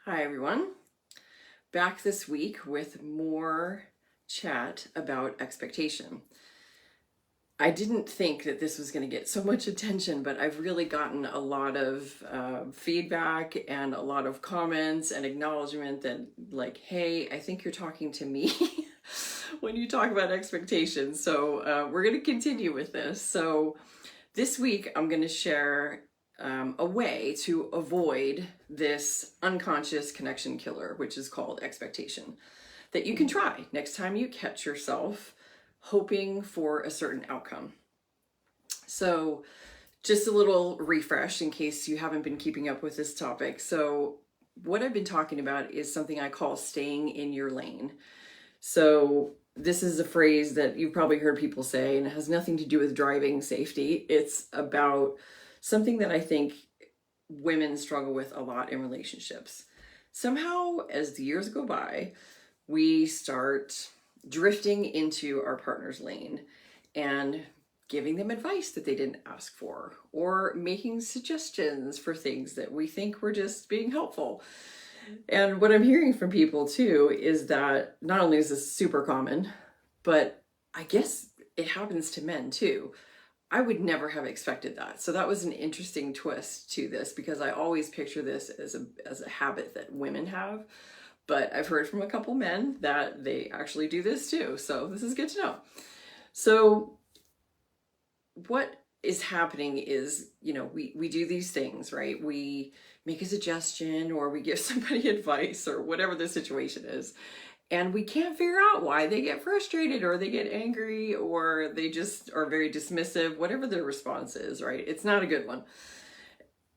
Hi, everyone. Back this week with more chat about expectation. I didn't think that this was going to get so much attention, but I've really gotten a lot of feedback and a lot of comments and acknowledgement that, like, hey, I think you're talking to me when you talk about expectations. So we're going to continue with this. So this week, I'm going to share a way to avoid this unconscious connection killer, which is called expectation, that you can try next time you catch yourself hoping for a certain outcome. So, just a little refresh in case you haven't been keeping up with this topic. So, what I've been talking about is something I call staying in your lane. So, this is a phrase that you've probably heard people say, and it has nothing to do with driving safety. It's about something that I think women struggle with a lot in relationships. Somehow, as the years go by, we start drifting into our partner's lane and giving them advice that they didn't ask for, or making suggestions for things that we think we're just being helpful. And what I'm hearing from people too is that not only is this super common, but I guess it happens to men too. I would never have expected that. So that was an interesting twist to this because I always picture this as a habit that women have. But I've heard from a couple men that they actually do this too. So this is good to know. So what is happening is, we do these things, right? We make a suggestion or we give somebody advice or whatever the situation is. And we can't figure out why they get frustrated or they get angry or they just are very dismissive, whatever their response is, right? It's not a good one.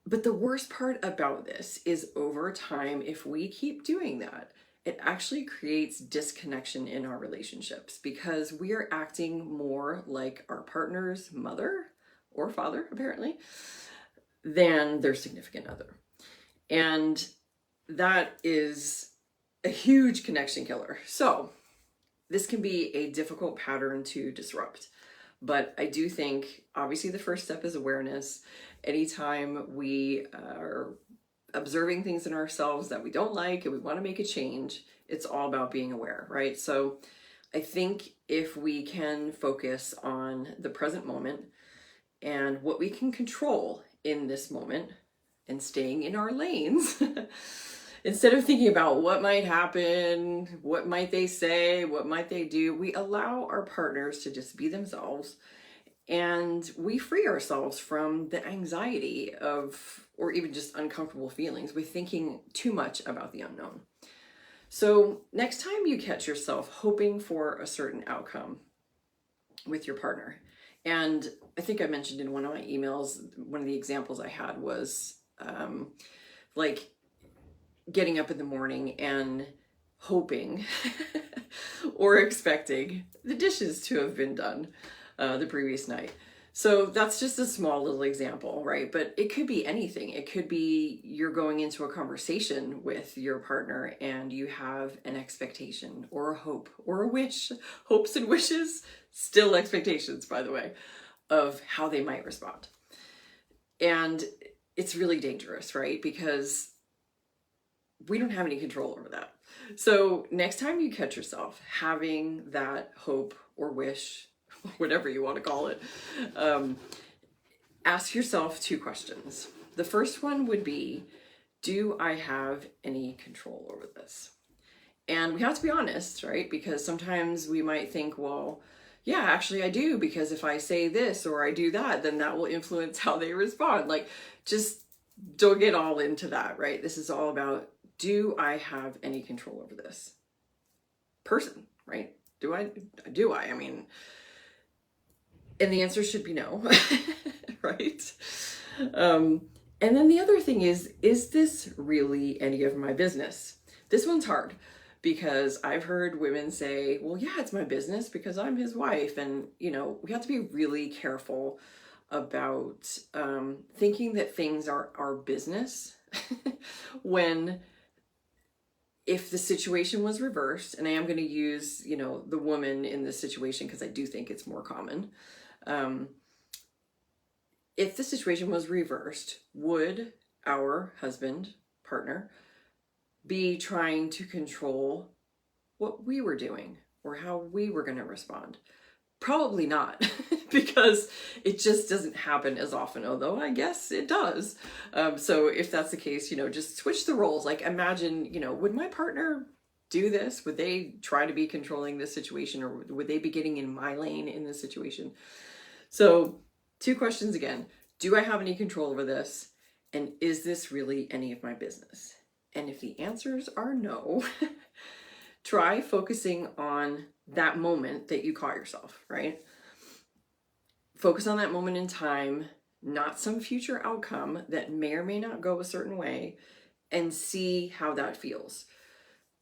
But the worst part about this is over time, if we keep doing that, it actually creates disconnection in our relationships because we are acting more like our partner's mother or father, apparently, than their significant other. And that is a huge connection killer. So, this can be a difficult pattern to disrupt. But I do think, obviously, the first step is awareness. Anytime we are observing things in ourselves that we don't like and we want to make a change, it's all about being aware, right? So I think if we can focus on the present moment and what we can control in this moment and staying in our lanes, instead of thinking about what might happen, what might they say, what might they do, we allow our partners to just be themselves and we free ourselves from the anxiety of, or even just uncomfortable feelings with thinking too much about the unknown. So next time you catch yourself hoping for a certain outcome with your partner, and I think I mentioned in one of my emails, one of the examples I had was like getting up in the morning and hoping or expecting the dishes to have been done the previous night. So that's just a small little example, right? But it could be anything. It could be you're going into a conversation with your partner and you have an expectation or a hope or a wish. Hopes and wishes, still expectations, by the way, of how they might respond. And it's really dangerous, right? Because we don't have any control over that. So next time you catch yourself having that hope or wish, whatever you want to call it, ask yourself two questions. The first one would be, do I have any control over this? And we have to be honest, right? Because sometimes we might think, well, yeah, actually I do, because if I say this or I do that, then that will influence how they respond. Like, just don't get all into that, right? This is all about, do I have any control over this person, right? Do I? I mean, and the answer should be no, right? And then the other thing is this really any of my business? This one's hard because I've heard women say, well, yeah, it's my business because I'm his wife. And, we have to be really careful about thinking that things are our business when if the situation was reversed, and I am going to use, the woman in this situation because I do think it's more common. If the situation was reversed, would our husband, partner, be trying to control what we were doing or how we were going to respond? Probably not, because it just doesn't happen as often, although I guess it does. So if that's the case, just switch the roles. Like imagine, would my partner do this? Would they try to be controlling this situation, or would they be getting in my lane in this situation? So 2 questions again. Do I have any control over this? And is this really any of my business? And if the answers are no, try focusing on that moment that you caught yourself, right? Focus on that moment in time, not some future outcome that may or may not go a certain way, and see how that feels.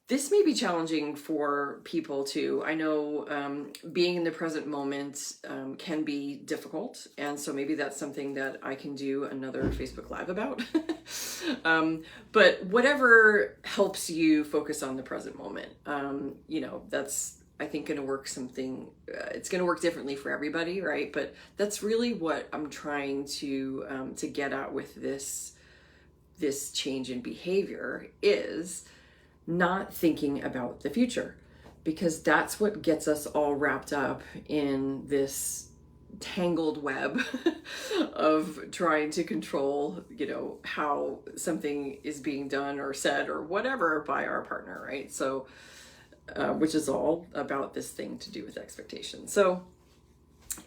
This may be challenging for people too. I know being in the present moment can be difficult, and so maybe that's something that I can do another Facebook Live about. But whatever helps you focus on the present moment, that's, I think, going to work it's going to work differently for everybody, right? But that's really what I'm trying to get at with this change in behavior, is not thinking about the future, because that's what gets us all wrapped up in this tangled web of trying to control, how something is being done or said or whatever by our partner, right? So, which is all about this thing to do with expectations. So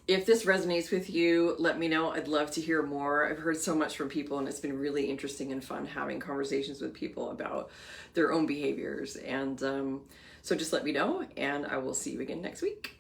if this resonates with you, let me know. I'd love to hear more. I've heard so much from people, and it's been really interesting and fun having conversations with people about their own behaviors. And so just let me know, and I will see you again next week.